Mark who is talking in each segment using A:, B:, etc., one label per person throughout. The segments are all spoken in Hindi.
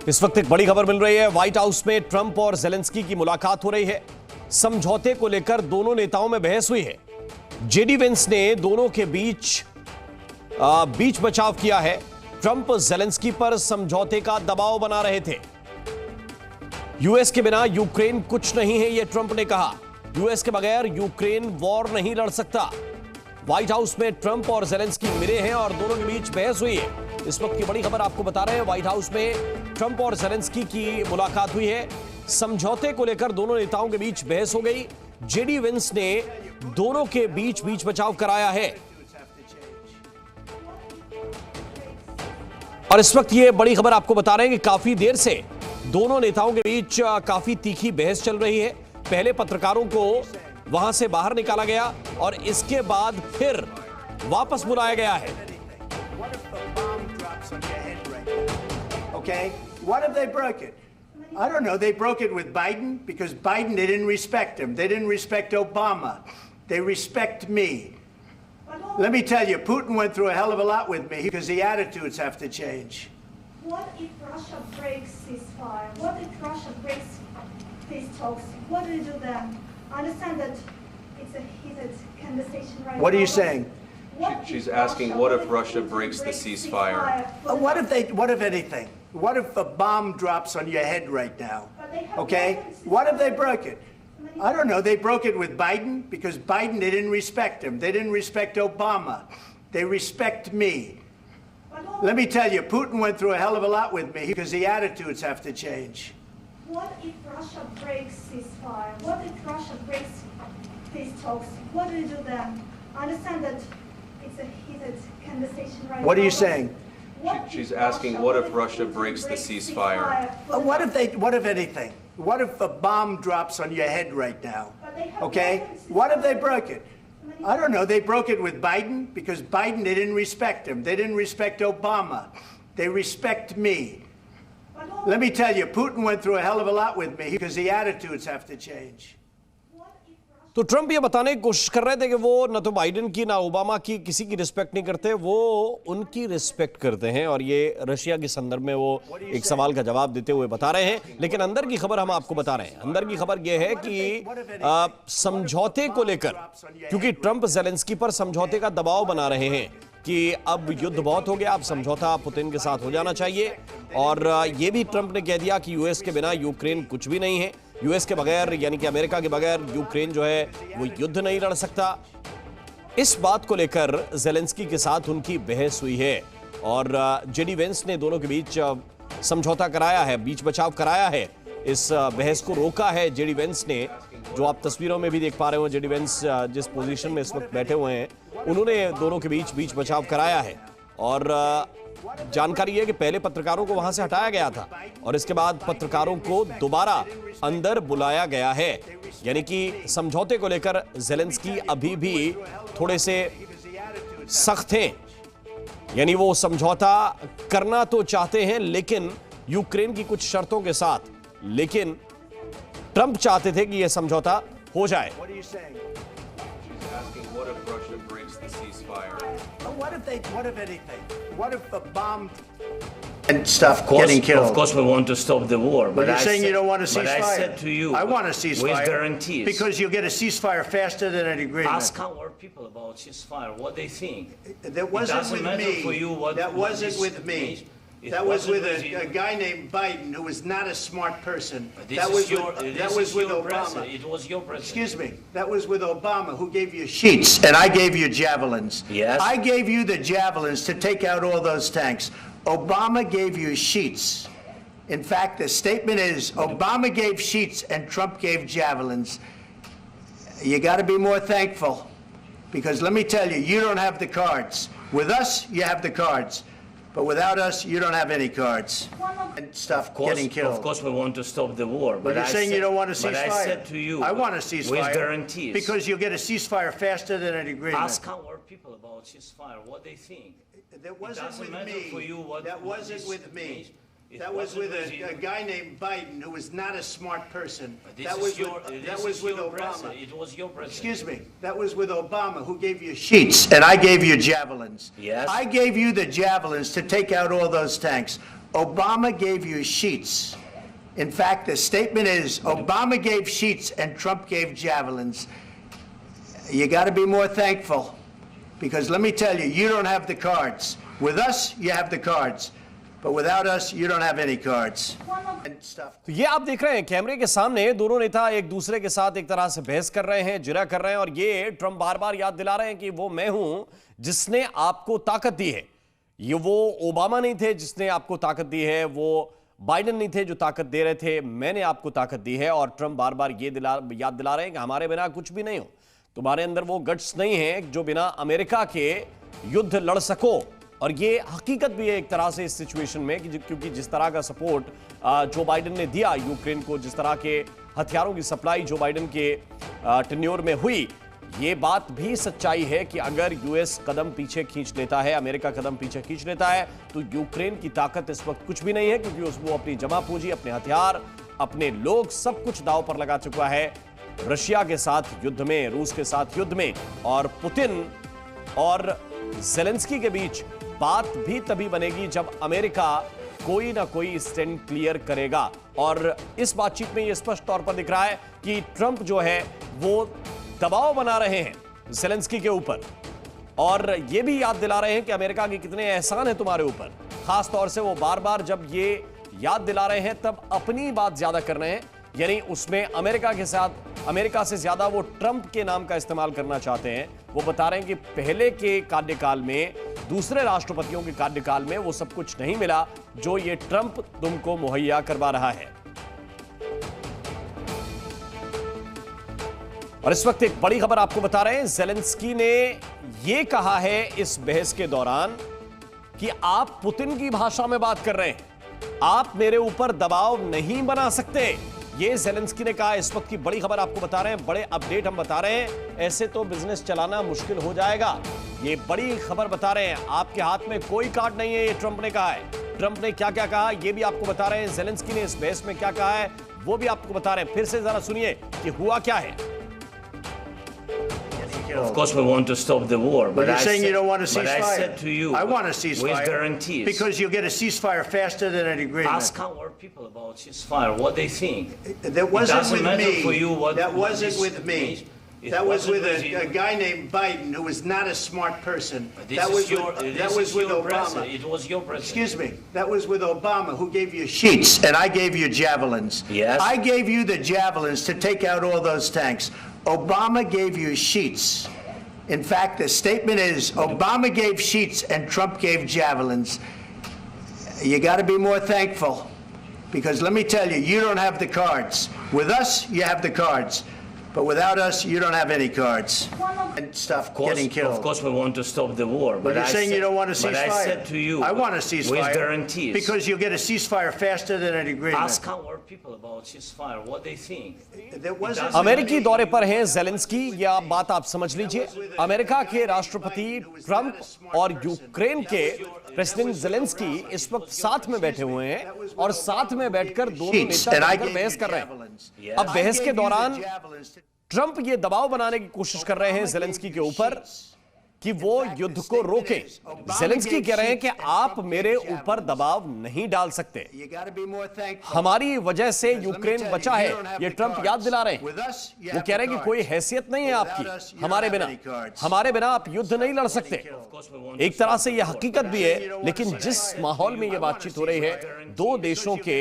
A: इस वक्त एक बड़ी खबर मिल रही है। व्हाइट हाउस में ट्रंप और ज़ेलेंस्की की मुलाकात हो रही है। समझौते को लेकर दोनों नेताओं में बहस हुई है। जेडी वेंस ने दोनों के बीच बचाव किया है। ट्रंप ज़ेलेंस्की पर समझौते का दबाव बना रहे थे। यूएस के बिना यूक्रेन कुछ नहीं है, यह ट्रंप ने कहा। यूएस के बगैर यूक्रेन वॉर नहीं लड़ सकता। व्हाइट हाउस में ट्रंप और ज़ेलेंस्की मिले हैं और दोनों के बीच बहस हुई है। इस वक्त की बड़ी खबर आपको बता रहे हैं। व्हाइट हाउस में ट्रंप और ज़ेलेंस्की की मुलाकात हुई है। समझौते को लेकर दोनों नेताओं के बीच बहस हो गई। जेडी वेंस ने दोनों के बीच बचाव कराया है और इस वक्त ये बड़ी खबर आपको बता रहे हैं कि काफी देर से दोनों नेताओं के बीच काफी तीखी बहस चल रही है। पहले पत्रकारों को वहां से बाहर निकाला गया और इसके बाद फिर वापस बुलाया गया है।
B: Okay, what if they broke it? I don't know. They broke it with Biden because Biden, they didn't respect him. They didn't respect Obama. They respect me. Let me tell you, Putin went through a hell of a lot with me because the attitudes have to change.
C: What if Russia breaks ceasefire? What if Russia breaks peace talks? What do you do then? I understand that it's a heated conversation right now.
B: What are you saying?
D: She's asking, what if Russia breaks the ceasefire?
B: What if anything? What if a bomb drops on your head right now? Okay? What if they broke it? I don't know. They broke it with Biden because Biden, they didn't respect him. They didn't respect Obama. They respect me. Let me tell you, Putin went through a hell of a lot with me because the attitudes have to change.
C: What if Russia breaks ceasefire? What if Russia breaks peace talks? What do you do then? I understand that it's a heated conversation right now.
B: What are you saying?
D: She's asking, what if Russia breaks the ceasefire?
B: What if anything? What if a bomb drops on your head right now? Okay? What if they broke it? I don't know. They broke it with Biden because Biden, they didn't respect him. They didn't respect Obama. They respect me. Let me tell you, Putin went through a hell of a lot with me because the attitudes have to change.
A: तो ट्रंप ये बताने की कोशिश कर रहे थे कि वो न तो बाइडेन की ना ओबामा की किसी की रिस्पेक्ट नहीं करते, वो उनकी रिस्पेक्ट करते हैं और ये रशिया के संदर्भ में वो एक सवाल का जवाब देते हुए बता रहे हैं। लेकिन अंदर की खबर हम आपको बता रहे हैं। अंदर की खबर ये है कि समझौते को लेकर, क्योंकि ट्रंप ज़ेलेंस्की पर समझौते का दबाव बना रहे हैं कि अब युद्ध बहुत हो गया, अब समझौता पुतिन के साथ हो जाना चाहिए। और ये भी ट्रंप ने कह दिया कि यूएस के बिना यूक्रेन कुछ भी नहीं है। यूएस के बगैर यानी कि अमेरिका के बगैर यूक्रेन जो है वो युद्ध नहीं लड़ सकता। इस बात को लेकर ज़ेलेंस्की के साथ उनकी बहस हुई है और जेडी वेंस ने दोनों के बीच समझौता कराया है, बीच बचाव कराया है। इस बहस को रोका है जेडी वेंस ने, जो आप तस्वीरों में भी देख पा रहे हो। जेडी वेंस जिस पोजीशन में इस वक्त बैठे हुए हैं, उन्होंने दोनों के बीच बचाव कराया है। और जानकारी है कि पहले पत्रकारों को वहां से हटाया गया था और इसके बाद पत्रकारों को दोबारा अंदर बुलाया गया है। यानी कि समझौते को लेकर ज़ेलेंस्की अभी भी थोड़े से सख्त हैं। यानी वो समझौता करना तो चाहते हैं लेकिन यूक्रेन की कुछ शर्तों के साथ, लेकिन ट्रंप चाहते थे कि यह समझौता हो जाए।
B: What if anything? What if a bomb and stuff getting killed?
E: Of course, we want to stop the war.
B: But you're saying you don't want a ceasefire.
E: But I said to you,
B: I want a ceasefire.
E: With guarantees.
B: Because you'll get a ceasefire faster than an agreement.
E: Ask our people about ceasefire, what they think.
B: That wasn't with me.
E: For you what
B: that wasn't with me. That was with a guy named Biden who was not a smart person. That was with Obama.
E: It was your president.
B: Excuse me. That was with Obama, who gave you sheets, and I gave you javelins.
E: Yes.
B: I gave you the javelins to take out all those tanks. Obama gave you sheets. In fact, the statement is Obama gave sheets and Trump gave javelins. You got to be more thankful, because let me tell you, you don't have the cards. With us, you have the cards. But without us, you don't have any cards. And stuff getting killed.
E: Of course, we want to stop the war.
B: But you're saying you don't want a ceasefire.
E: But I said to you,
B: I want a ceasefire.
E: With guarantees.
B: Because you'll get a ceasefire faster than an agreement.
E: Ask our people about ceasefire, what they think.
B: That wasn't with
E: me.
B: For you what that wasn't with me. That was with a guy named Biden who was not a smart person. That was with Obama.
E: It was your president.
B: Excuse me. That was with Obama, who gave you sheets, and I gave you javelins.
E: Yes.
B: I gave you the javelins to take out all those tanks. Obama gave you sheets. In fact, the statement is Obama gave sheets and Trump gave javelins. You got to be more thankful, because let me tell you, you don't have the cards. With us, you have the cards, but without us, you don't have any cards. And stuff.
A: तो ये आप देख रहे हैं कैमरे के सामने दोनों नेता एक दूसरे के साथ एक तरह से बहस कर रहे हैं, जिरा कर रहे हैं, और ये ट्रंप बार बार याद दिला रहे हैं कि वो मैं हूं जिसने आपको ताकत दी है। ये वो ओबामा नहीं थे जिसने आपको ताकत दी है, वो बाइडेन नहीं थे जो ताकत दे रहे थे, मैंने आपको ताकत दी है। और ट्रंप बार बार ये याद दिला रहे हैं कि हमारे बिना कुछ भी नहीं हो, तुम्हारे अंदर वो गट्स नहीं है जो बिना अमेरिका के युद्ध लड़ सको। और ये हकीकत भी है एक तरह से इस सिचुएशन में कि क्योंकि जिस तरह का सपोर्ट जो बाइडेन ने दिया यूक्रेन को, जिस तरह के हथियारों की सप्लाई जो बाइडेन के टेन्योर में हुई, ये बात भी सच्चाई है कि अगर यूएस कदम पीछे खींच लेता है, अमेरिका कदम पीछे खींच लेता है, तो यूक्रेन की ताकत इस वक्त कुछ भी नहीं है, क्योंकि वो अपनी जमा पूंजी, अपने हथियार, अपने लोग, सब कुछ दांव पर लगा चुका है रशिया के साथ युद्ध में, रूस के साथ युद्ध में। और पुतिन और ज़ेलेंस्की के बीच बात भी तभी बनेगी जब अमेरिका कोई ना कोई स्टैंड क्लियर करेगा। और इस बातचीत में यह स्पष्ट तौर पर दिख रहा है कि ट्रंप जो है वो दबाव बना रहे हैं ज़ेलेंस्की के ऊपर, और यह भी याद दिला रहे हैं कि अमेरिका के कितने एहसान है तुम्हारे ऊपर। खास तौर से वो बार बार जब ये याद दिला रहे हैं तब अपनी बात ज्यादा कर रहे हैं, यानी उसमें अमेरिका से ज्यादा वो ट्रंप के नाम का इस्तेमाल करना चाहते हैं। वो बता रहे हैं कि पहले के कार्यकाल में, दूसरे राष्ट्रपतियों के कार्यकाल में वो सब कुछ नहीं मिला जो ये ट्रंप तुमको मुहैया करवा रहा है। और इस वक्त एक बड़ी खबर आपको बता रहे हैं, ज़ेलेंस्की ने यह कहा है इस बहस के दौरान कि आप पुतिन की भाषा में बात कर रहे हैं, आप मेरे ऊपर दबाव नहीं बना सकते। ये ज़ेलेंस्की ने कहा। इस वक्त की बड़ी खबर आपको बता रहे हैं, बड़े अपडेट हम बता रहे हैं, ऐसे तो बिजनेस चलाना मुश्किल हो जाएगा। ये बड़ी खबर बता रहे हैं, आपके हाथ में कोई कार्ड नहीं है, ये ट्रंप ने कहा है। ट्रंप ने क्या क्या कहा ये भी आपको बता रहे हैं, ज़ेलेंस्की ने इस बहस में क्या कहा है वो भी आपको बता रहे हैं। फिर से जरा सुनिए कि हुआ क्या है।
E: Of course, we want to stop the war,
B: But you're saying you don't want a
E: but I
B: ceasefire.
E: said to you,
B: I want a ceasefire.
E: with guarantees.
B: Because you'll get a ceasefire faster than an agreement.
E: Ask our people about ceasefire, what they think.
B: That wasn't
E: doesn't
B: with
E: matter
B: me.
E: for you what
B: That wasn't
E: this
B: with me.
E: means. It
B: That was
E: wasn't
B: with
E: you.
B: a guy named Biden, who was not a smart person.
E: This
B: That
E: is
B: was
E: your,
B: with,
E: this
B: that was
E: is
B: with
E: your
B: Obama.
E: president. It was your president.
B: Excuse me. That was with Obama, who gave you sheets, and I gave you javelins.
E: Yes.
B: I gave you the javelins to take out all those tanks. Obama gave you sheets. In fact, the statement is Obama gave sheets and Trump gave javelins. You got to be more thankful, because let me tell you, you don't have the cards. With us, you have the cards, but without us, you don't have any cards. And stuff getting killed.
E: Of course, we want to stop the war.
B: But you're
E: I
B: saying
E: said,
B: you don't want a ceasefire.
E: But I said to you,
B: I want a ceasefire.
E: with guarantees.
B: Because you'll get a ceasefire faster than an agreement.
E: Ask our people about ceasefire, what they think.
B: That wasn't
A: अमेरिकी दौरे पर हैं ज़ेलेंस्की, यह बात आप समझ लीजिए। अमेरिका के राष्ट्रपति ट्रंप और यूक्रेन के प्रेसिडेंट ज़ेलेंस्की इस वक्त साथ में बैठे हुए हैं और साथ में बैठकर दोनों नेता मिलकर बहस कर रहे हैं। अब बहस के दौरान ट्रंप ये दबाव बनाने की कोशिश कर रहे हैं ज़ेलेंस्की के ऊपर कि वो युद्ध को रोकें। ज़ेलेंस्की कह रहे हैं कि आप मेरे ऊपर दबाव नहीं डाल सकते, हमारी वजह से यूक्रेन बचा है, ये ट्रंप याद दिला रहे हैं। वो कह रहे हैं कि कोई हैसियत नहीं है आपकी हमारे बिना आप युद्ध नहीं लड़ सकते। एक तरह से यह हकीकत भी है, लेकिन जिस माहौल में यह बातचीत हो रही है, दो देशों के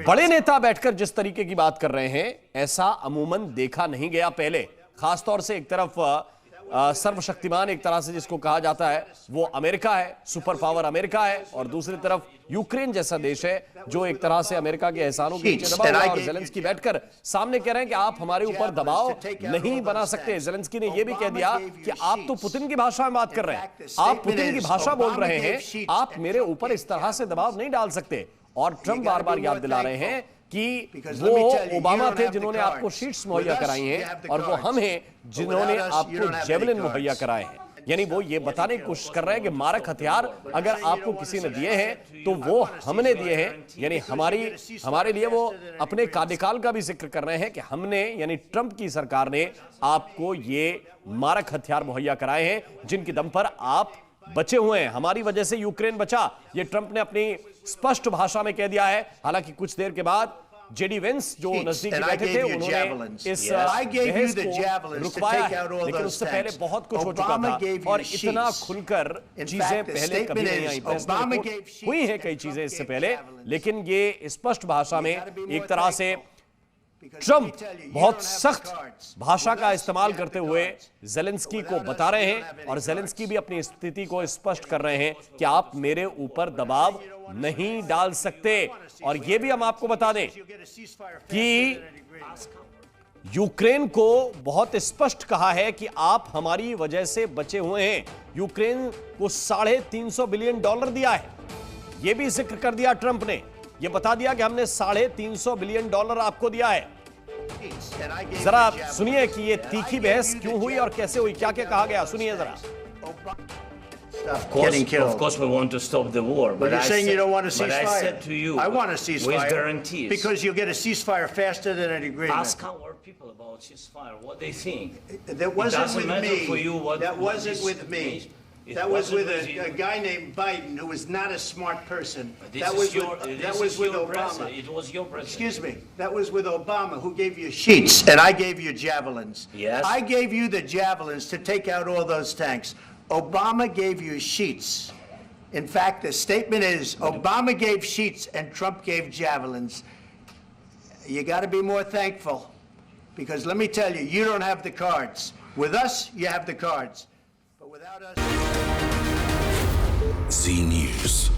A: बड़े नेता बैठकर जिस तरीके की बात कर रहे हैं, ऐसा अमूमन देखा नहीं गया पहले। खासतौर से एक तरफ सर्वशक्तिमान एक तरह से जिसको कहा जाता है वो अमेरिका है, सुपर पावर अमेरिका है, और दूसरी तरफ यूक्रेन जैसा देश है जो एक तरह से अमेरिका के एहसानों के नीचे दबा हुआ है। और ज़ेलेंस्की बैठकर सामने कह रहे हैं कि आप हमारे ऊपर दबाव नहीं बना सकते। ज़ेलेंस्की ने यह भी कह दिया कि आप तो पुतिन की भाषा में बात कर रहे हैं, आप पुतिन की भाषा बोल रहे हैं, आप मेरे ऊपर इस तरह से दबाव नहीं डाल सकते। और ट्रंप बार बार याद दिला रहे हैं कि वो ओबामा थे जिन्होंने आपको शीट्स मुहैया कराई हैं, और वो हम हैं जिन्होंने आपको जेवलिन मुहैया कराए हैं। यानी वो ये बताने की कोशिश कर रहे हैं कि मारक हथियार अगर आपको किसी ने दिए हैं तो वो हमने दिए हैं। यानी हमारे लिए वो अपने कार्यकाल का भी जिक्र कर रहे हैं कि हमने, यानी ट्रंप की सरकार ने आपको ये मारक हथियार मुहैया कराए हैं जिनके दम पर आप बचे हुए हैं, हमारी वजह से यूक्रेन बचा, ये ट्रंप ने अपनी स्पष्ट भाषा में कह दिया है। हालांकि कुछ देर के बाद जेडी वेंस जो नजदीकी
B: And I
A: बैठे
B: gave
A: थे
B: you
A: उन्होंने
B: javelins.
A: इस
B: I gave you
A: बहस
B: the
A: को
B: javelins to
A: रुकवाया
B: take
A: है,
B: out all
A: लेकिन
B: those
A: उससे पहले
B: tanks.
A: बहुत कुछ हो चुका
B: Obama
A: था
B: gave you
A: और इतना
B: sheets.
A: खुलकर
B: In
A: चीजें
B: fact, the
A: पहले कभी
B: statement
A: नहीं
B: is
A: आई। प्रेस में
B: Obama
A: रिपोर्ट
B: gave sheets
A: हुई है
B: and
A: कई
B: Trump
A: चीजें इससे
B: gave
A: पहले,
B: javelins.
A: लेकिन ये स्पष्ट भाषा में
B: You gotta be more
A: एक तरह से
B: thankful. Because
A: Trump
B: let me tell you, you
A: बहुत
B: don't have the
A: सख्त
B: cards.
A: भाषा
B: With
A: का
B: us,
A: इस्तेमाल
B: you have
A: करते
B: the
A: हुए
B: cards.
A: जेलेंस्की
B: But
A: को
B: without
A: बता
B: us,
A: रहे
B: you
A: हैं
B: don't have
A: और
B: any
A: जेलेंस्की
B: cards.
A: भी अपनी स्थिति को स्पष्ट कर रहे हैं कि आप मेरे ऊपर दबाव नहीं डाल सकते। और ये भी हम आपको बता दें
B: You'll get a ceasefire faster
A: कि
B: than an agreement.
A: यूक्रेन को बहुत स्पष्ट कहा है कि आप हमारी वजह से बचे हुए हैं। यूक्रेन को $350 बिलियन दिया है, यह भी जिक्र कर दिया ट्रंप ने, यह बता दिया कि हमने $350 बिलियन आपको दिया है।
B: And I gave
A: जरा
B: you javelins.
A: सुनिए कि ये तीखी
B: I
A: बहस
B: gave you
A: क्यों
B: the
A: हुई और कैसे हुई, क्या क्या कहा गया, सुनिए जरा।
B: Stuff getting killed.
E: Of course, we want to stop the war.
B: But you're
E: I
B: saying
E: said-
B: you don't want a
E: But I
B: ceasefire.
E: said to you,
B: I want a ceasefire.
E: with guarantees.
B: Because you'll get a ceasefire faster than an agreement.
E: Ask our people about ceasefire, what they think.
B: That wasn't
E: doesn't
B: with
E: matter
B: me.
E: for you what-
B: That
E: what
B: wasn't
E: this
B: with me.
E: means. It
B: That was
E: wasn't
B: with
E: with you.
B: a guy named Biden who was not a smart person.
E: This
B: That
E: is
B: was
E: your,
B: with,
E: this
B: that was
E: is
B: with
E: your
B: Obama.
E: president. It was your president.
B: Excuse me. That was with Obama, who gave you sheets, and I gave you javelins.
E: Yes.
B: I gave you the javelins to take out all those tanks. Obama gave you sheets. In fact, the statement is Obama gave sheets and Trump gave javelins. You got to be more thankful, because let me tell you, you don't have the cards. With us, you have the cards. But without us...
F: Z News.